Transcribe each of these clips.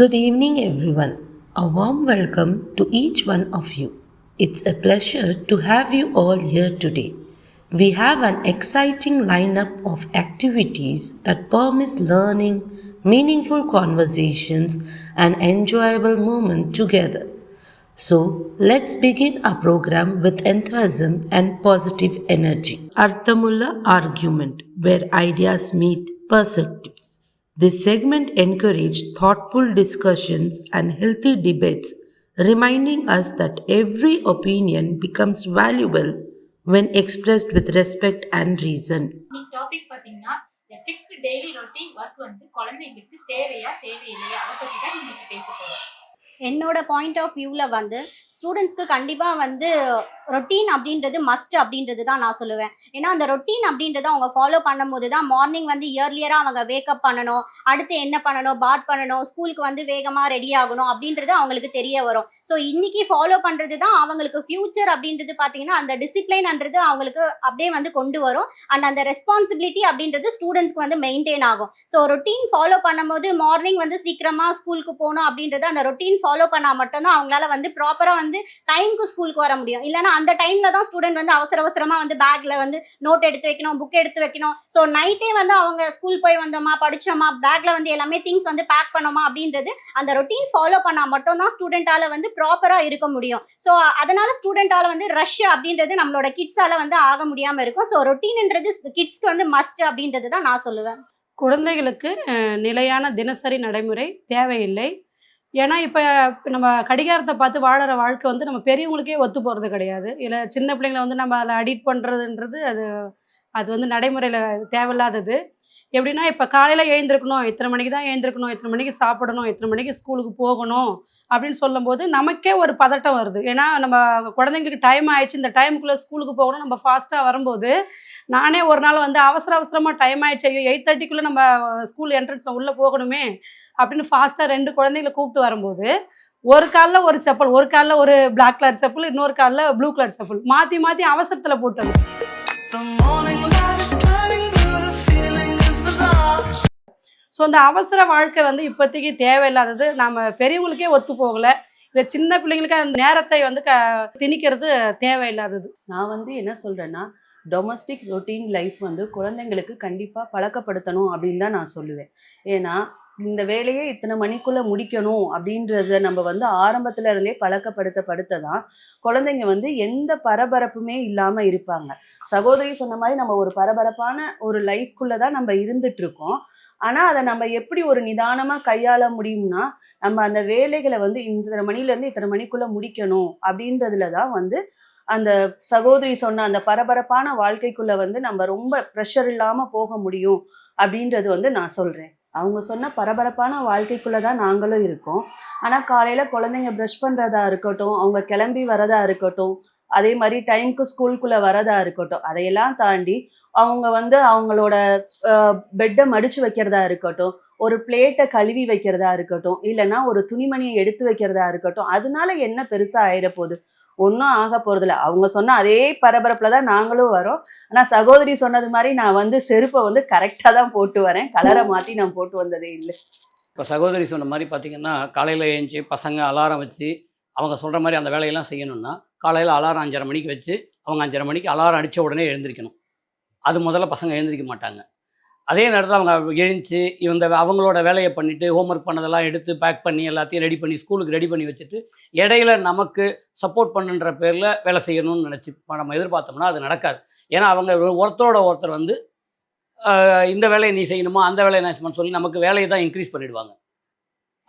Good evening, everyone. A warm welcome to each one of you. It's a pleasure to have you all here today. We have an exciting lineup of activities that promise learning, meaningful conversations, and enjoyable moments together. So, let's begin our program with enthusiasm and positive energy. Arthamulla Argument, where ideas meet perspectives. This segment encouraged thoughtful discussions and healthy debates, reminding us that every opinion becomes valuable when expressed with respect and reason. இன்னைக்கு topic பாத்தீங்கன்னா fixed daily routine work வந்து குழந்தைங்களுக்கு தேவையா தேவையில்லையா அதை பத்தி தான் இன்னைக்கு பேச போறோம். என்னோட பாயிண்ட் ஆஃப் வியூவில் வந்து ஸ்டூடெண்ட்ஸ்க்கு கண்டிப்பாக வந்து ரொட்டீன் அப்படின்றது மஸ்ட் அப்படின்றது தான் நான் சொல்லுவேன். ஏன்னா அந்த ரொட்டீன் அப்படின்றத அவங்க ஃபாலோ பண்ணும்போது தான் மார்னிங் வந்து இயர்லியராக அவங்க வேக்கப் பண்ணணும், அடுத்து என்ன பண்ணணும், பாத் பண்ணணும், ஸ்கூலுக்கு வந்து வேகமாக ரெடி ஆகணும் அப்படின்றது அவங்களுக்கு தெரிய வரும். ஸோ இன்னைக்கு ஃபாலோ பண்ணுறது தான் அவங்களுக்கு ஃபியூச்சர் அப்படின்றது பார்த்தீங்கன்னா அந்த டிசிப்ளின்ன்றது அவங்களுக்கு அப்படியே வந்து கொண்டு வரும். அண்ட் அந்த ரெஸ்பான்சிபிலிட்டி அப்படின்றது ஸ்டூடெண்ட்ஸ்க்கு வந்து மெயின்டைன் ஆகும். ஸோ ரொட்டீன் ஃபாலோ பண்ணும்போது மார்னிங் வந்து சீக்கிரமாக ஸ்கூலுக்கு போகணும் அப்படின்றது அந்த ரொட்டீன் ஃபாலோ பண்ணால் மட்டும்தான் அவங்களால வந்து ப்ராப்பராக வந்து டைமுக்கு ஸ்கூலுக்கு வர முடியும். இல்லைன்னா அந்த டைமில் தான் ஸ்டூடெண்ட் வந்து அவசரமாக வந்து பேக்கில் வந்து நோட் எடுத்து வைக்கணும், புக் எடுத்து வைக்கணும். ஸோ நைட்டே வந்து அவங்க ஸ்கூல் போய் வந்தோமா, படித்தோமா, பேக்கில் வந்து எல்லாமே திங்ஸ் வந்து பேக் பண்ணோமா அப்படின்றது அந்த ரொட்டீன் ஃபாலோ பண்ணால் மட்டும்தான் ஸ்டூடெண்ட்டால் வந்து ப்ராப்பராக இருக்க முடியும். ஸோ அதனால ஸ்டூடெண்ட்டால் வந்து ரஷ் அப்படின்றது நம்மளோட கிட்ஸால் வந்து ஆக முடியாமல் இருக்கும். ஸோ ரொட்டீன்ன்றது கிட்ஸ்க்கு வந்து மஸ்ட் அப்படின்றது தான் நான் சொல்லுவேன். குழந்தைகளுக்கு நிலையான தினசரி நடைமுறை தேவையில்லை. ஏன்னா இப்போ நம்ம கடிகாரத்தை பார்த்து வாழற வாழ்க்கை வந்து நம்ம பெரியவங்களுக்கே ஒத்து போகிறது கிடையாது. இல்லை சின்ன பிள்ளைங்களை வந்து நம்ம அதில் அடிக்ட் பண்ணுறதுன்றது அது வந்து நடைமுறையில் தேவையில்லாதது. எப்படின்னா இப்போ காலையில் எழுந்திருக்கணும், இத்தனை மணிக்கு தான் எழுந்திருக்கணும், இத்தனை மணிக்கு சாப்பிடணும், இத்தனை மணிக்கு ஸ்கூலுக்கு போகணும் அப்படின்னு சொல்லும்போது நமக்கே ஒரு பதட்டம் வருது. ஏன்னா நம்ம குழந்தைங்களுக்கு டைம் ஆயிடுச்சு, இந்த டைமுக்குள்ளே ஸ்கூலுக்கு போகணும், நம்ம ஃபாஸ்ட்டாக வரும்போது நானே ஒரு நாள் வந்து அவசரமாக டைம் ஆயிடுச்சு, ஐயோ 8:30க்குள்ளே நம்ம ஸ்கூல் என்ட்ரன்ஸில் உள்ளே போகணுமே அப்படின்னு ஃபாஸ்ட்டாக 2 குழந்தைங்களை கூப்பிட்டு வரும்போது ஒரு காலில் ஒரு செப்பல், ஒரு காலில் ஒரு பிளாக் கலர் செப்பல், இன்னொரு காலில் ப்ளூ கலர் செப்பல் மாற்றி அவசரத்தில் போட்டது. ஸோ அந்த அவசர வாழ்க்கை வந்து இப்போதைக்கு தேவையில்லாதது. நம்ம பெரியவங்களுக்கே ஒத்து போகலை, இல்லை சின்ன பிள்ளைங்களுக்கு அந்த நேரத்தை வந்து திணிக்கிறது தேவையில்லாதது. நான் வந்து என்ன சொல்கிறேன்னா, டொமஸ்டிக் ரொட்டீன் லைஃப் வந்து குழந்தைங்களுக்கு கண்டிப்பாக பழக்கப்படுத்தணும் அப்படின்னு தான் நான் சொல்லுவேன். ஏன்னா இந்த வேலையே இத்தனை மணிக்குள்ளே முடிக்கணும் அப்படின்றத நம்ம வந்து ஆரம்பத்துல இருந்தே பழக்கப்படுத்த தான் குழந்தைங்க வந்து எந்த பரபரப்புமே இல்லாமல் இருப்பாங்க. சகோதரி சொன்ன மாதிரி நம்ம ஒரு பரபரப்பான ஒரு லைஃப்குள்ளே தான் நம்ம இருந்துட்டு இருக்கோம். ஆனால் அதை நம்ம எப்படி ஒரு நிதானமாக கையாள முடியும்னா, நம்ம அந்த வேலைகளை வந்து இத்தனை மணிலேருந்து இத்தனை மணிக்குள்ளே முடிக்கணும் அப்படின்றதுல தான் வந்து அந்த சகோதரி சொன்ன அந்த பரபரப்பான வாழ்க்கைக்குள்ளே வந்து நம்ம ரொம்ப ப்ரெஷர் இல்லாமல் போக முடியும் அப்படின்றது வந்து நான் சொல்கிறேன். அவங்க சொன்ன பரபரப்பான வாழ்க்கைக்குள்ளே தான் நாங்களும் இருக்கோம். ஆனால் காலையில் குழந்தைங்க ப்ரஷ் பண்ணுறதா இருக்கட்டும், அவங்க கிளம்பி வரதா இருக்கட்டும், அதே மாதிரி டைமுக்கு ஸ்கூலுக்குள்ளே வரதா இருக்கட்டும், அதையெல்லாம் தாண்டி அவங்க வந்து அவங்களோட பெட்டை மடித்து வைக்கிறதா இருக்கட்டும், ஒரு பிளேட்டை கழுவி வைக்கிறதா இருக்கட்டும், இல்லைன்னா ஒரு துணிமணியை எடுத்து வைக்கிறதா இருக்கட்டும், அதனால என்ன பெருசாக ஆயிட போகுது? ஒன்றும் ஆக போகிறதில்ல. அவங்க சொன்ன அதே பரபரப்பில் தான் நாங்களும் வரோம். ஆனால் சகோதரி சொன்னது மாதிரி நான் வந்து செருப்பை வந்து கரெக்டாக தான் போட்டு வரேன், கலரை மாற்றி நான் போட்டு வந்ததே இல்லை. இப்போ சகோதரி சொன்ன மாதிரி பார்த்திங்கன்னா, காலையில் எழுந்துச்சி பசங்க அலாரம் வச்சு அவங்க சொல்கிற மாதிரி அந்த வேலையெல்லாம் செய்யணும்னா காலையில் அலாரம் 5:30 மணிக்கு வச்சு அவங்க 5:30 மணிக்கு அலாரம் அடித்த உடனே எழுந்திரிக்கணும். அது முதல்ல பசங்க எழுந்திரிக்க மாட்டாங்க. அதே நேரத்தில் அவங்க எழுந்துச்சு அவங்களோட வேலையை பண்ணிவிட்டு ஹோம்ஒர்க் பண்ணதெல்லாம் எடுத்து பேக் பண்ணி எல்லாத்தையும் ரெடி பண்ணி ஸ்கூலுக்கு ரெடி பண்ணி வச்சுட்டு இடையில நமக்கு சப்போர்ட் பண்ணுன்ற பேரில் வேலை செய்யணும்னு நினச்சி நம்ம எதிர்பார்த்தோம்னா அது நடக்காது. ஏன்னா அவங்க ஒருத்தரோட ஒருத்தர் வந்து இந்த வேலையை நீ செய்யணுமா, அந்த வேலையை நான் செய்யணும்னு சொல்லி நமக்கு வேலையை தான் இன்க்ரீஸ் பண்ணிவிடுவாங்க.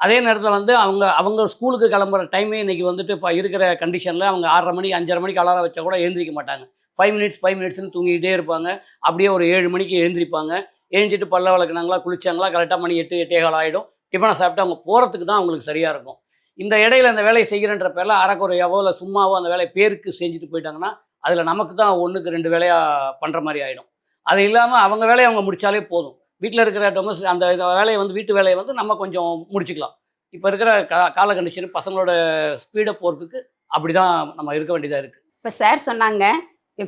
அதே நேரத்தில் வந்து அவங்க ஸ்கூலுக்கு கிளம்புற டைமே இன்றைக்கி வந்துட்டு இப்போ இருக்கிற கண்டிஷனில் அவங்க 6:30 மணிக்கு 5:30 மணிக்கு அலாரம் வச்சா கூட எழுந்திரிக்க மாட்டாங்க. 5 மினிட்ஸ்னு தூங்கிக்கிட்டே இருப்பாங்க. அப்படியே ஒரு 7 மணிக்கு எழுந்திரிப்பாங்க. எழுந்திரிட்டு பல்ல விளக்குனாங்களா, குளிச்சாங்களா, கரெக்டாக மணி 8, 8:15 ஆகிடும். டிஃபனை சாப்பிட்டு அவங்க போகிறதுக்கு தான் அவங்களுக்கு சரியாக இருக்கும். இந்த இடையில அந்த வேலையை செய்கிறன்ற பேரில் அரைக்குறையாவோ இல்லை சும்மாவோ அந்த வேலையை பேருக்கு செஞ்சுட்டு போயிட்டாங்கன்னா அதில் நமக்கு தான் 1க்கு 2 வேலையாக பண்ணுற மாதிரி ஆகிடும். அது இல்லாமல் அவங்க வேலையை அவங்க முடித்தாலே போதும். வீட்டில் இருக்கிற அந்த வேலையை வந்து வீட்டு வேலையை வந்து நம்ம கொஞ்சம் முடிச்சுக்கலாம். இப்போ இருக்கிற கால கண்டிஷன் பசங்களோட ஸ்பீடப் ஒர்க்குக்கு அப்படி தான் நம்ம இருக்க வேண்டியதாக இருக்குது. இப்போ சார் சொன்னாங்க,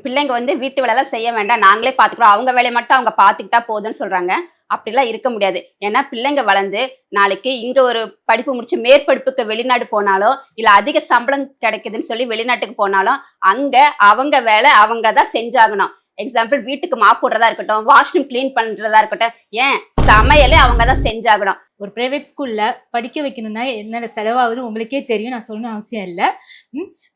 பிள்ளைங்க வந்து வீட்டு வேலையெல்லாம் செய்ய வேண்டாம், நாங்களே பார்த்துக்குறோம், அவங்க வேலையை மட்டும் அவங்க பார்த்துக்கிட்டா போதும்னு சொல்கிறாங்க. அப்படிலாம் இருக்க முடியாது. ஏன்னா பிள்ளைங்க வளர்ந்து நாளைக்கு இங்க ஒரு படிப்பு முடிச்சு மேற்படிப்புக்கு வெளிநாடு போனாலோ இல்ல அதிக சம்பளம் கிடைக்குதுன்னு சொல்லி வெளிநாட்டுக்கு போனாலும் அங்க அவங்க வேலை அவங்க தான் செஞ்சாகணும். எக்ஸாம்பிள் வீட்டுக்கு மாப் போடுறதா இருக்கட்டும், வாஷ்ரூம் கிளீன் பண்றதா இருக்கட்டும், ஏன் சமையலே அவங்க தான் செஞ்சாகணும். ஒரு பிரைவேட் ஸ்கூல்ல படிக்க வைக்கணும்னா என்னென்ன செலவாகுது உங்களுக்கே தெரியும், நான் சொல்லணும் அவசியம் இல்லை.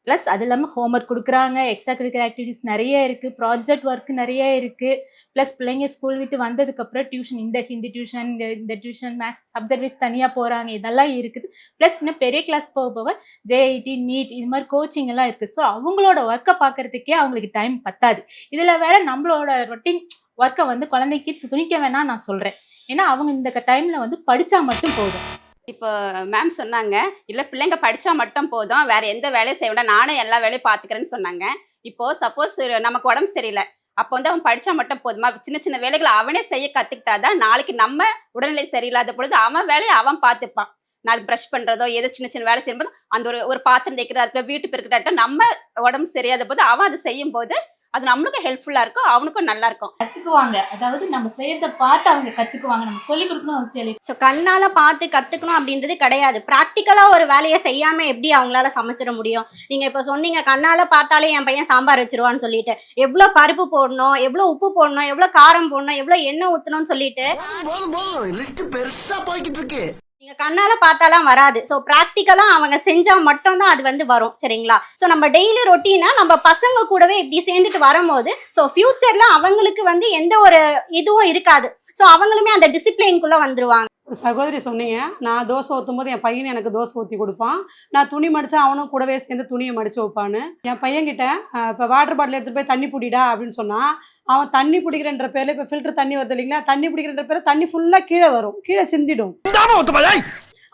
ப்ளஸ் அது இல்லாமல் ஹோம்ஒர்க் கொடுக்குறாங்க, எக்ஸ்ட்ரா கரிக்குலர் ஆக்டிவிட்டிஸ் நிறைய இருக்குது, ப்ராஜெக்ட் ஒர்க் நிறைய இருக்குது. ப்ளஸ் பிள்ளைங்க ஸ்கூல் விட்டு வந்ததுக்கப்புறம் டியூஷன், இந்த ஹிந்தி டியூஷன், இந்த டியூஷன், மேக்ஸ் சப்ஜெக்ட் வைஸ் தனியாக போகிறாங்க, இதெல்லாம் இருக்குது. ப்ளஸ் இன்னும் பெரிய கிளாஸ் போக போக ஜேஐடி, நீட் இது மாதிரி கோச்சிங் எல்லாம் இருக்குது. ஸோ அவங்களோட ஒர்க்கை பார்க்குறதுக்கே அவங்களுக்கு டைம் பத்தாது. இதில் வேற நம்மளோட ரொட்டீன் ஒர்க்கை வந்து குழந்தைக்கு துணிக்க வேணாம் நான் சொல்கிறேன். ஏன்னா அவங்க இந்த டைமில் வந்து படித்தா மட்டும் போதும். இப்போ மேம் சொன்னாங்க, இல்லை பிள்ளைங்க படித்தா மட்டும் போதும், வேற எந்த வேலையும் செய்ய வேண்டாம், நானே எல்லா வேலையும் பார்த்துக்கிறேன்னு சொன்னாங்க. இப்போது சப்போஸ் நமக்கு உடம்பு சரியில்லை, அப்போ வந்து அவன் படித்தா மட்டும் போதுமா? சின்ன சின்ன வேலைகளை அவனே செய்ய கற்றுக்கிட்டாதான் நாளைக்கு நம்ம உடல்நிலை சரியில்லாத பொழுது அவன் வேலையை அவன் பார்த்துப்பான். நாளைக்கு ப்ரஷ் பண்ணுறதோ ஏதோ சின்ன சின்ன வேலை செய்யும்போது அந்த ஒரு பாத்திரம் தேய்க்கிறதா இருக்கட்டும், வீட்டு பெருக்கிட்டாட்டும், நம்ம உடம்பு சரியாத போது அவன் அதை செய்யும் போது அது நம்மளுக்கும் ஹெல்ப்ஃபுல்லாக இருக்கும், அவனுக்கும் நல்லா இருக்கும். கற்றுக்குவாங்க, அதாவது நம்ம செய்யறதை பார்த்து அவங்க கற்றுக்குவாங்க, நம்ம சொல்லிக் கொடுக்கணும் அவசியம் இல்லை. ஸோ கண்ணால் பார்த்து கற்றுக்கணும் அப்படின்றது கிடையாது. ப்ராக்டிக்கலாக ஒரு வேலையை செய்யாமல் எப்படி அவங்களால சமைச்சிட முடியும்? நீங்கள் இப்போ சொன்னீங்க கண்ணால் பார்த்தாலே என் பையன் சாம்பார் வச்சிருவான்னு சொல்லிட்டு, எவ்வளோ பருப்பு போடணும், எவ்வளோ உப்பு போடணும், எவ்வளோ காரம் போடணும், எவ்வளோ எண்ணெய் ஊற்றணும்னு சொல்லிட்டு நீங்கள் கண்ணால் பார்த்தாலாம் வராது. ஸோ ப்ராக்டிக்கலாக அவங்க செஞ்சால் மட்டும்தான் அது வந்து வரும். சரிங்களா? ஸோ நம்ம டெய்லி ரொட்டீனாக நம்ம பசங்க கூடவே இப்படி சேர்ந்துட்டு வரும்போது ஸோ ஃப்யூச்சரில் அவங்களுக்கு வந்து எந்த ஒரு இதுவும் இருக்காது. ஸோ அவங்களுமே அந்த டிசிப்ளின்குள்ளே வந்துருவாங்க. சகோதரி சொன்னீங்க, நான் தோசை ஊற்றும் போது என் பையன் எனக்கு தோசை ஊற்றி கொடுப்பான், நான் துணி மடித்தா அவனும் கூடவே சேர்ந்து துணியை மடித்து வைப்பான்னு. என் பையன்கிட்ட இப்போ வாட்டர் பாட்டில் எடுத்துகிட்டு போய் தண்ணி பிடிடா அப்படின்னு சொன்னால் அவன் தண்ணி பிடிக்கிறன்ற பேரில், இப்போ ஃபில்டர் தண்ணி வருது இல்லைங்களா, தண்ணி பிடிக்கிறன்ற பேரில் தண்ணி ஃபுல்லாக கீழே வரும், கீழே சிந்திடும்.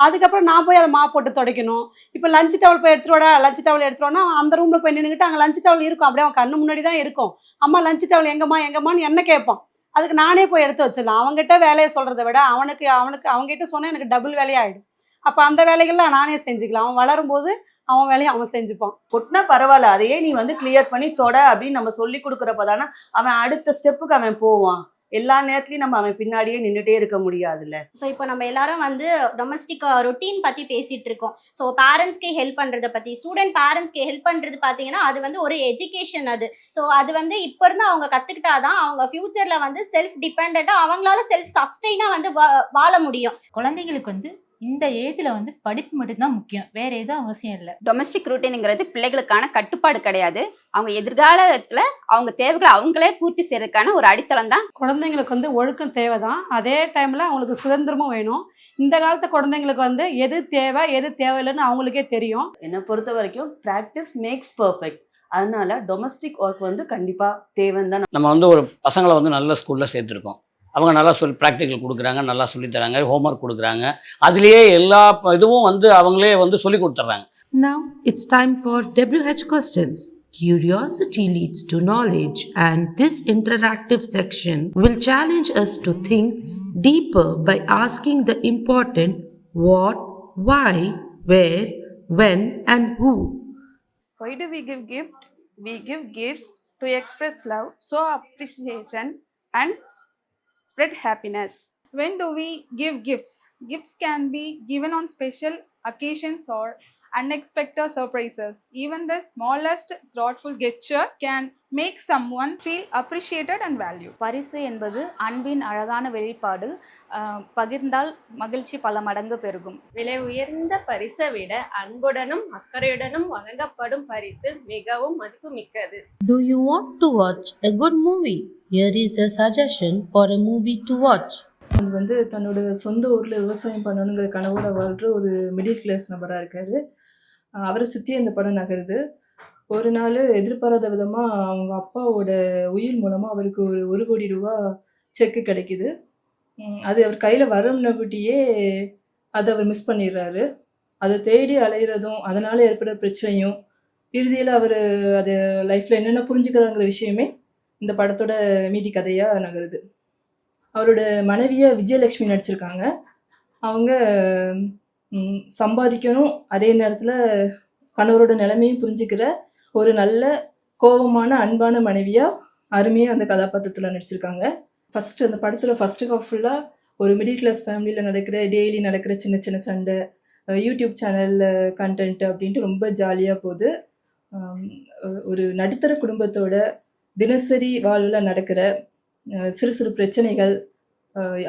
அதுக்கப்புறம் நான் போய் அதை போட்டு துடைக்கணும். இப்போ லஞ்ச் டவல் போய் எடுத்துருவாடா, லஞ்ச் டவல் எடுத்துருவோன்னா அந்த ரூமில் போய் நின்றுக்கிட்டு அங்கே லஞ்ச் டவல் இருக்கும், அப்படியே அவன் கண்ணு முன்னாடி தான் இருக்கும். அம்மா லஞ்ச் டவல் எங்கம்மான்னு என்ன கேட்பான். அதுக்கு நானே போய் எடுத்து வச்சிடலாம். அவங்ககிட்ட வேலையை சொல்கிறத விட அவங்ககிட்ட சொன்னால் எனக்கு டபுள் வேலையாகிடும். அப்போ அந்த வேலைகள்லாம் நானே செஞ்சுக்கலாம். அவன் வளரும்போது அவன் வேலையை அவன் செஞ்சுப்பான். கொட்டினா பரவாயில்ல, அதையே நீ வந்து கிளியர் பண்ணி தொட அப்படின்னு நம்ம சொல்லி கொடுக்குறப்ப தானே அவன் அடுத்த ஸ்டெப்புக்கு அவன் போவான். எல்லா நேரத்துலையும் நம்ம அவன் பின்னாடியே நின்றுட்டே இருக்க முடியாதுல்ல. ஸோ இப்போ நம்ம எல்லாரும் வந்து டொமஸ்டிக் ரொட்டீன் பற்றி பேசிகிட்டு இருக்கோம். ஸோ பேரண்ட்ஸ்க்கு ஹெல்ப் பண்ணுறதை பற்றி, ஸ்டூடெண்ட் பேரண்ட்ஸ்க்கு ஹெல்ப் பண்ணுறது பார்த்தீங்கன்னா அது வந்து ஒரு எஜுகேஷன் அது. ஸோ அது வந்து இப்போ இருந்து அவங்க கற்றுக்கிட்டாதான் அவங்க ஃப்யூச்சரில் வந்து செல்ஃப் டிபெண்ட்டாக அவங்களால செல்ஃப் சஸ்டெயினாக வந்து வாழ முடியும். குழந்தைங்களுக்கு வந்து இந்த ஏஜ்ல வந்து படிப்பு மட்டும்தான் முக்கியம், வேற எதுவும் அவசியம் இல்லை. டொமஸ்டிக் ரூட்டீனுங்கிறது பிள்ளைகளுக்கான கட்டுப்பாடு கிடையாது. அவங்க எதிர்காலத்தில் அவங்க தேவைகளை அவங்களே பூர்த்தி செய்யறதுக்கான ஒரு அடித்தளம் தான். குழந்தைங்களுக்கு வந்து ஒழுக்கம் தேவை தான், அதே டைமில் அவங்களுக்கு சுதந்திரமும் வேணும். இந்த காலத்து குழந்தைங்களுக்கு வந்து எது தேவை எது தேவையில்லைன்னு அவங்களுக்கே தெரியும். என்னை பொறுத்த வரைக்கும் ப்ராக்டிஸ் மேக்ஸ் பர்ஃபெக்ட். அதனால டொமஸ்டிக் ஒர்க் வந்து கண்டிப்பாக தேவைன்னு தான். நம்ம வந்து ஒரு பசங்களை வந்து நல்ல ஸ்கூலில் சேர்த்துருக்கோம், அவங்க நல்லா ப்ராக்டிக்கல் கொடுக்குறாங்க, நல்லா சொல்லித்தராங்க, ஹோம்ஒர்க் கொடுக்குறாங்க, அதுலேயே எல்லா இதுவும் வந்து அவங்களே வந்து சொல்லி கொடுத்துட்றாங்க. Now it's time for WH questions. Curiosity leads to knowledge, and this interactive section will challenge us to think deeper by asking the important what, why, where, when, and who. Why do we give gift? We give gifts to express love, show appreciation, and spread happiness. When do we give gifts? Gifts can be given on special occasions or unexpected surprises. Even the smallest thoughtful gesture can make someone feel appreciated and valued. பரிசு என்பது அன்பின் அழகான வெளிப்பாடு. பகிர்ந்தால் மகிழ்ச்சி பல மடங்கு பெருகும். விலை உயர்ந்த பரிசை விட அன்புடனும் அக்கறையுடனும் வழங்கப்படும் பரிசு மிகவும் மதிப்புமிக்கது. Do you want to watch a good movie? Here is a suggestion for a movie to watch. அது வந்து தன்னோட சொந்த ஊரில் விவசாயம் பண்ணணுங்கிற கனவோட வாழ்கிற ஒரு மிடில் கிளாஸ் நபராக இருக்கார். அவரை சுற்றி அந்த படம் நகருது. ஒரு நாள் எதிர்பாராத விதமாக அவங்க அப்பாவோட உயிர் மூலமாக அவருக்கு ஒரு 1 கோடி ரூபா செக்கு கிடைக்குது. அது அவர் கையில் வரமுன்னகுட்டியே அதை அவர் மிஸ் பண்ணிடுறாரு. அதை தேடி அலையிறதும் அதனால் ஏற்படுற பிரச்சனையும் இறுதியில் அவர் அதை லைஃப்பில் என்னென்ன புரிஞ்சுக்கிறாங்கிற விஷயமே இந்த படத்தோட மீதி கதையாக நகருது. அவரோட மனைவியை விஜயலட்சுமி நடிச்சிருக்காங்க. அவங்க சம்பாதிக்கணும், அதே நேரத்தில் கணவரோட நிலைமையும் புரிஞ்சுக்கிற ஒரு நல்ல கோபமான அன்பான மனைவியாக அருமையாக அந்த கதாபாத்திரத்தில் நடிச்சிருக்காங்க. ஃபஸ்ட்டு அந்த படத்தில் ஃபஸ்ட்டு ஹாஃப் ஃபுல்லாக ஒரு மிடில் கிளாஸ் ஃபேமிலியில் நடக்கிற டெய்லி நடக்கிற சின்ன சின்ன சண்டை, யூடியூப் சேனலில் கண்டென்ட் அப்படின்ட்டு ரொம்ப ஜாலியாக போகுது. ஒரு நடுத்தர குடும்பத்தோட தினசரி வாழ்வில் நடக்கிற சிறு சிறு பிரச்சனைகள்,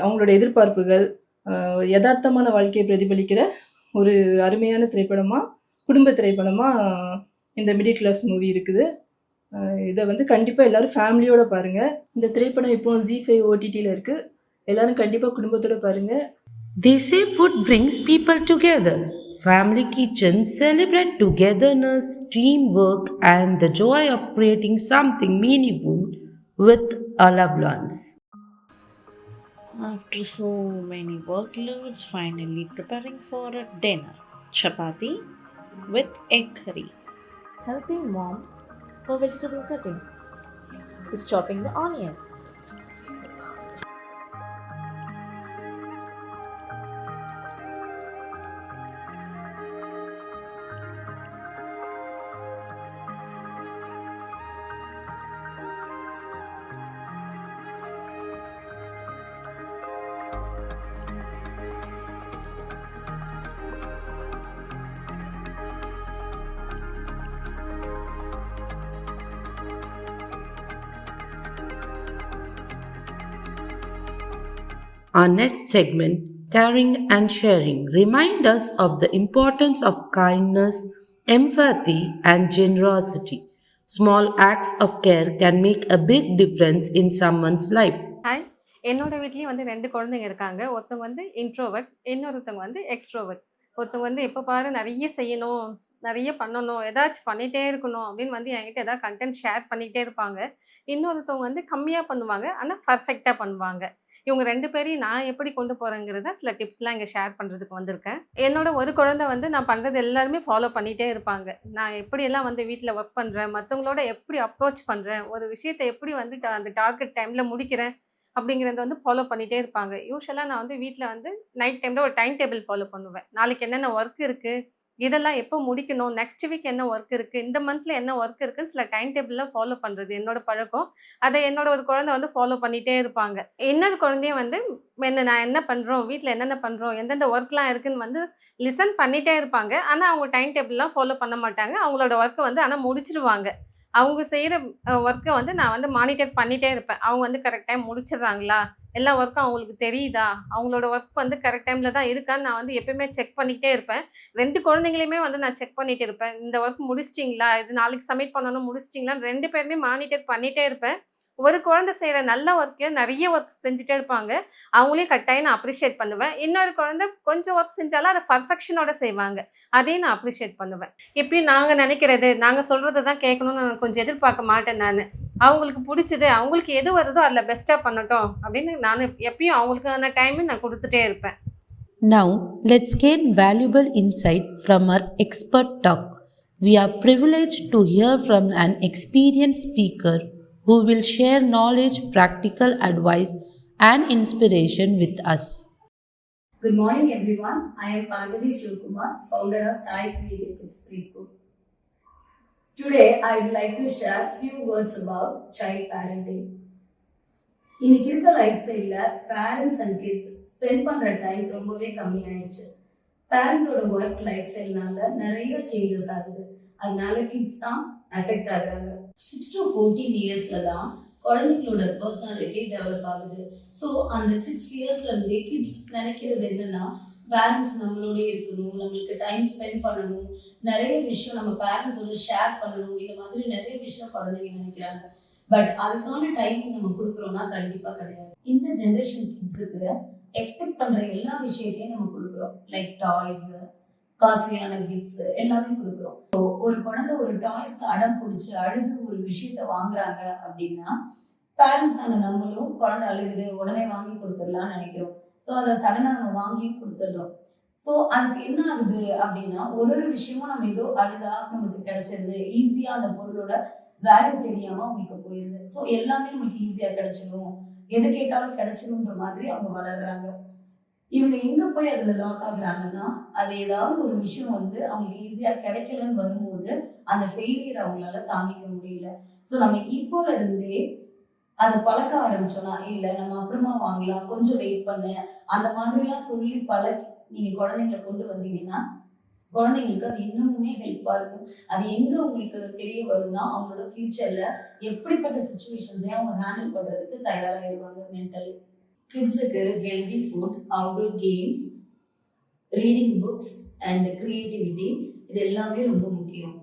அவங்களோட எதிர்பார்ப்புகள், யதார்த்தமான வாழ்க்கையை பிரதிபலிக்கிற ஒரு அருமையான திரைப்படமாக, குடும்ப திரைப்படமாக இந்த மிடில் கிளாஸ் மூவி இருக்குது. இதை வந்து கண்டிப்பாக எல்லோரும் ஃபேமிலியோடு பாருங்கள். இந்த திரைப்படம் இப்போ ZEE5 OTTயில் இருக்குது. எல்லோரும் கண்டிப்பாக குடும்பத்தோடு பாருங்கள். They say food brings people together. Family kitchens celebrate togetherness, teamwork, and the joy of creating something meaningful with our loved ones. After so many workloads, finally preparing for a dinner. Chapati with egg curry. Helping mom for vegetable cutting. Is chopping the onion. Our next segment, Caring and Sharing, remind us of the importance of kindness, empathy, and generosity. Small acts of care can make a big difference in someone's life. Hi, என்னோட வீட்லேயும் வந்து 2 குழந்தைங்க இருக்காங்க. ஒருத்தவங்க வந்து introvert, இன்னொருத்தவங்க வந்து extrovert. ஒருத்தவங்க வந்து எப்போ பாரு நிறைய செய்யணும், நிறைய பண்ணணும், ஏதாச்சும் பண்ணிகிட்டே இருக்கணும் அப்படின்னு வந்து என்கிட்ட ஏதாவது கண்டென்ட் ஷேர் பண்ணிகிட்டே இருப்பாங்க. இன்னொருத்தவங்க வந்து கம்மியாக பண்ணுவாங்க, ஆனால் பர்ஃபெக்டாக பண்ணுவாங்க. இவங்க 2 பேரையும் நான் எப்படி கொண்டு போகிறேங்கிறத சில டிப்ஸ்லாம் இங்கே ஷேர் பண்ணுறதுக்கு வந்திருக்கேன். என்னோட ஒரு குழந்தை வந்து நான் பண்ணுறது எல்லாருமே ஃபாலோ பண்ணிகிட்டே இருப்பாங்க. நான் எப்படியெல்லாம் வந்து வீட்டில் ஒர்க் பண்ணுறேன், மற்றவங்களோட எப்படி அப்ரோச் பண்ணுறேன், ஒரு விஷயத்தை எப்படி வந்து அந்த டார்கெட் டைமில் முடிக்கிறேன் அப்படிங்கிறத வந்து ஃபாலோ பண்ணிகிட்டே இருப்பாங்க. யூஷுவலாக நான் வந்து வீட்டில் வந்து நைட் டைமில் ஒரு டைம் டேபிள் ஃபாலோ பண்ணுவேன். நாளைக்கு என்னென்ன ஒர்க் இருக்குது, இதெல்லாம் எப்போ முடிக்கணும், நெக்ஸ்ட் வீக் என்ன ஒர்க் இருக்குது, இந்த மந்தில் என்ன ஒர்க் இருக்குன்னு சில டைம் டேபிளில் ஃபாலோ பண்ணுறது என்னோட பழக்கம். அதை என்னோட ஒரு குழந்தை வந்து ஃபாலோ பண்ணிகிட்டே இருப்பாங்க. இன்னொரு குழந்தையும் வந்து நான் என்ன பண்ணுறோம், வீட்டில் என்னென்ன பண்ணுறோம், எந்தெந்த ஒர்க்லாம் இருக்குதுன்னு வந்து லிசன் பண்ணிகிட்டே இருப்பாங்க. ஆனால் அவங்க டைம் டேபிள்லாம் ஃபாலோ பண்ண மாட்டாங்க. அவங்களோட ஒர்க்கை வந்து ஆனால் முடிச்சிருவாங்க. அவங்க செய்கிற ஒர்க்கை வந்து நான் வந்து மானிட்டர் பண்ணிகிட்டே இருப்பேன். அவங்க வந்து கரெக்ட் டைம் முடிச்சிடுறாங்களா, எல்லா ஒர்க்கும் அவங்களுக்கு தெரியுதா, அவங்களோட ஒர்க் வந்து கரெக்ட் டைமில் தான் இருக்கான்னு நான் வந்து எப்பயுமே செக் பண்ணிக்கிட்டே இருப்பேன். 2 குழந்தைங்களையுமே வந்து நான் செக் பண்ணிகிட்டே இருப்பேன். இந்த ஒர்க் முடிச்சிட்டிங்களா, இது நாளைக்கு சப்மிட் பண்ணணும், முடிச்சிட்டிங்களான்னு 2 பேருமே மானிட்டர் பண்ணிகிட்டே இருப்பேன். ஒரு குழந்தை செய்கிற நல்ல ஒர்க்கு நிறைய ஒர்க் செஞ்சுட்டே இருப்பாங்க, அவங்களையும் கட்டாயம் நான் அப்ரிஷியேட் பண்ணுவேன். இன்னொரு குழந்தை கொஞ்சம் ஒர்க் செஞ்சாலும் அதை பர்ஃபெக்ஷனோட செய்வாங்க, அதையும் நான் அப்ரிஷியேட் பண்ணுவேன். எப்பயும் நாங்கள் நினைக்கிறது, நாங்கள் சொல்கிறது தான் கேட்கணும்னு நான் கொஞ்சம் எதிர்பார்க்க மாட்டேன். நான் அவங்களுக்கு பிடிச்சது, அவங்களுக்கு எது வருதோ அதில் பெஸ்ட்டாக பண்ணட்டும் அப்படின்னு நான் எப்பயும் அவங்களுக்கான டைமும் நான் கொடுத்துட்டே இருப்பேன். Now, let's gain valuable insight from our expert talk. We are privileged to hear from an experienced speaker who will share knowledge, practical advice, and inspiration with us. Good morning, everyone. I am Parvati Shivkumar, founder of Sai Creative Kids Preschool. Today, I would like to share few words about child parenting. இன்னைக்கு இருக்க life ஸ்டைலில் parents and kids spend பண்ணுற time ரொம்பவே கம்மியாயிடுச்சு. பேரண்ட்ஸோட work life ஸ்டைல்னால நிறைய changes ஆகுது. அதனால கிட்ஸ் தான் அஃபெக்ட் ஆகுறாங்க. 6 to 14 இயர்ஸ்ல தான் குழந்தைங்களோட பர்சனாலிட்டி டெவலப் ஆகுது. ஸோ அந்த 6 இயர்ஸ்ல இருந்தே கிட்ஸ் நினைக்கிறது என்னன்னா, பேரண்ட்ஸ் நம்மளோட இருக்கணும், நம்மளுக்கு டைம் ஸ்பெண்ட் பண்ணணும், நிறைய விஷயம் நம்ம பேரண்ட்ஸோட ஷேர் பண்ணணும், இந்த மாதிரி நிறைய விஷயம் குழந்தைங்க நினைக்கிறாங்க. பட் அதுக்கான டைம் நம்ம கொடுக்குறோம்னா கண்டிப்பா கிடையாது. இந்த ஜென்ரேஷன் கிட்ஸுக்கு எக்ஸ்பெக்ட் பண்ற எல்லா விஷயத்தையும் நம்ம கொடுக்குறோம். லைக் டாய்ஸ், காஸ்ட்லியான கிஃப்ட்ஸ் எல்லாமே கொடுக்குறோம். ஒரு குழந்தை ஒரு டாய்ஸ்க்கு அடம் பிடிச்சி அழுது ஒரு விஷயத்த வாங்குறாங்க அப்படின்னா, பேரண்ட்ஸ் ஆன நம்மளும் குழந்தை அழுகுது உடனே வாங்கி கொடுத்துடலாம்னு நினைக்கிறோம். ஸோ அதை சடனாக நம்ம வாங்கி கொடுத்துடுறோம். ஸோ அதுக்கு என்ன ஆகுது அப்படின்னா, ஒரு விஷயமும் நம்ம ஏதோ அழுதா நமக்கு கிடைச்சிருது, ஈஸியா அந்த பொருளோட வேல்யூ தெரியாம அவங்களுக்கு போயிருது. ஸோ எல்லாமே நமக்கு ஈஸியா கிடைச்சிடும், எது கேட்டாலும் கிடைச்சிடும்ன்ற மாதிரி அவங்க வளர்றாங்க. இவங்க எங்க போய் அதுல லாக் ஆகுறாங்கன்னா, அது ஏதாவது ஒரு விஷயம் வந்து அவங்களுக்கு ஈஸியா கிடைக்கலன்னு வரும்போது அந்த ஃபெயிலியர் அவங்களால தாங்கிக்க முடியல. ஸோ நம்ம இப்போல இருந்தே அதை பழக்க ஆரம்பிச்சோன்னா, இல்லை நம்ம அப்புறமா வாங்கலாம், கொஞ்சம் வெயிட் பண்ணு, அந்த மாதிரிலாம் சொல்லி நீங்கள் குழந்தைங்களை கொண்டு வந்தீங்கன்னா குழந்தைங்களுக்கு அது இன்னமுமே ஹெல்ப்பாக இருக்கும். அது எங்கே உங்களுக்கு தெரிய வரும்னா, அவங்களோட ஃப்யூச்சரில் எப்படிப்பட்ட சுச்சுவேஷன்ஸையும் அவங்க ஹேண்டில் பண்ணுறதுக்கு தயாராகிடுவாங்க மென்டலி. கிட்ஸுக்கு healthy food, outdoor games, reading books and creativity இது எல்லாமே ரொம்ப முக்கியம்.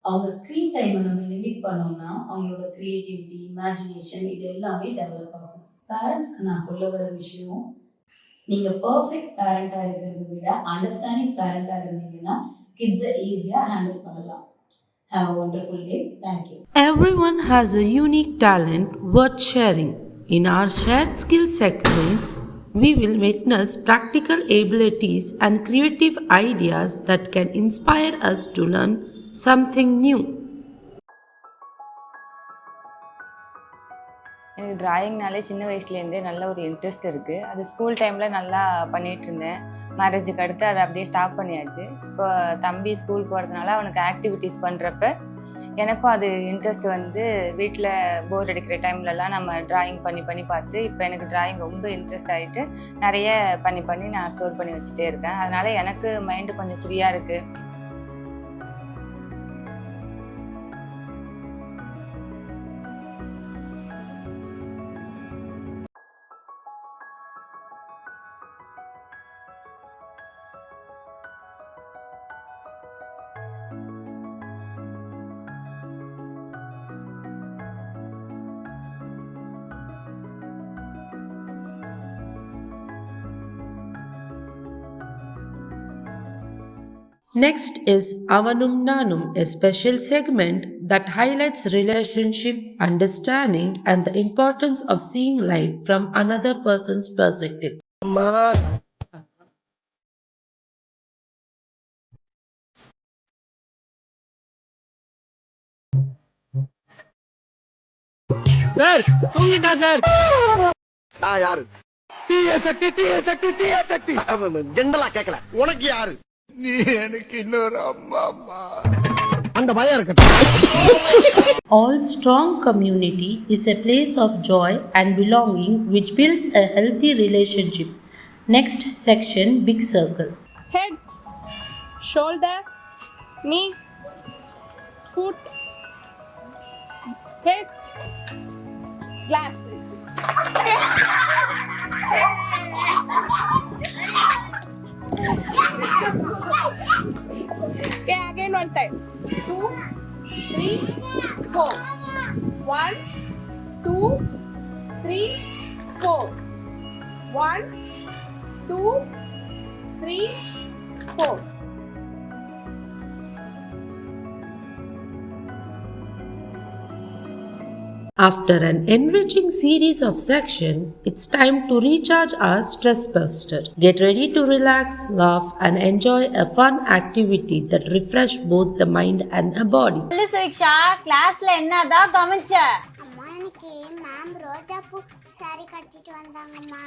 அவங்க ஸ்க்ரீன் டைமை நம்ம லிமிட் பண்ணோம்னா அவங்களோட க்ரியேட்டிவிட்டி, இமேஜினேஷன் இது எல்லாமே டெவலப் ஆகும். பேரண்ட்ஸ்க்கு நான் சொல்ல வர விஷயம், நீங்கள் பர்ஃபெக்ட் பேரண்டாக இருக்கிறத விட அண்டர்ஸ்டாண்டிங் பேரண்டாக இருந்தீங்கன்னா கிட்ஸை ஈஸியாக ஹேண்டில் பண்ணலாம். Have a wonderful day. Thank you. Everyone has a unique talent worth sharing. In our shared skill segments, we will witness practical abilities and creative ideas that can inspire us to learn something new. எனக்கு டிராயிங்னாலே சின்ன வயசுலேருந்தே நல்ல ஒரு interest இருக்குது. அது school டைமில் நல்லா பண்ணிகிட்டு இருந்தேன். மேரேஜுக்கு அடுத்து அதை அப்படியே ஸ்டாப் பண்ணியாச்சு. இப்போ தம்பி ஸ்கூல் போகிறதுனால அவனுக்கு ஆக்டிவிட்டீஸ் பண்ணுறப்ப எனக்கும் அது இன்ட்ரெஸ்ட் வந்து வீட்டில் போர் அடிக்கிற டைம்லலாம் நம்ம ட்ராயிங் பண்ணி பார்த்து இப்போ எனக்கு ட்ராயிங் ரொம்ப இன்ட்ரெஸ்ட் ஆகிட்டு நிறைய பண்ணி நான் ஸ்டோர் பண்ணி வச்சுட்டே இருக்கேன். அதனால் எனக்கு மைண்டு கொஞ்சம் ஃப்ரீயாக இருக்குது. Next is Avanum Nanum, a special segment that highlights relationship, understanding, and the importance of seeing life from another person's perspective. Sir தூங்கிட்டா சார். யாரு? தீய சக்தி ஜெனரலா கேட்கல. உனக்கு யாரு? நீ எனக்கு இன்னொரு அம்மா. அந்த பயம் இருக்கட்டும். All strong community is a place of joy and belonging which builds a healthy relationship. Next section, big circle. Head, shoulder, knee, foot, head, glasses. Okay, again one time. 2, 3, 4. 1, 2, 3, 4. 1, 2, 3, 4. After an enriching series of sections, it's time to recharge our stress buster. Get ready to relax, laugh, and enjoy a fun activity that refresh both the mind and the body. சுவிக்ஷா கிளாஸ்ல என்னதான் கவனிச்ச? அம்மா எனக்கு ma'am ரோஜா பூ sorry கட்டிட்டு வந்தாங்கம்மா.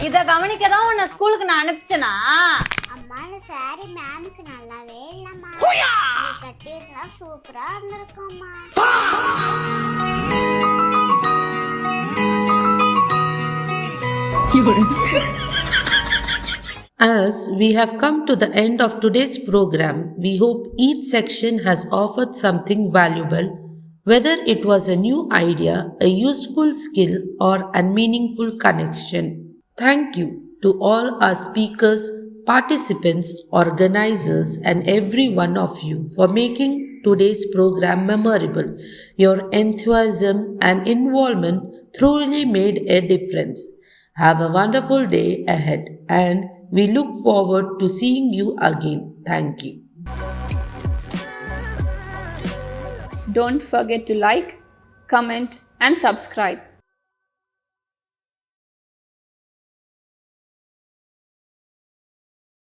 இத கவனிக்க தான் உன்னை ஸ்கூலுக்கு நான் அனுப்பிச்சனா? அம்மா இந்த சாரி மேம்க்கு நல்லாவே இல்லம்மா. நீ கட்டிருந்தா சூப்பரா இருந்திருக்கும்மா. As we have come to the end of today's program, we hope each section has offered something valuable, whether it was a new idea, a useful skill, or a meaningful connection. Thank you to all our speakers, participants, organizers, and every one of you for making today's program memorable. Your enthusiasm and involvement truly made a difference. Have a wonderful day ahead, and we look forward to seeing you again. Thank you. Don't forget to like, comment, and subscribe.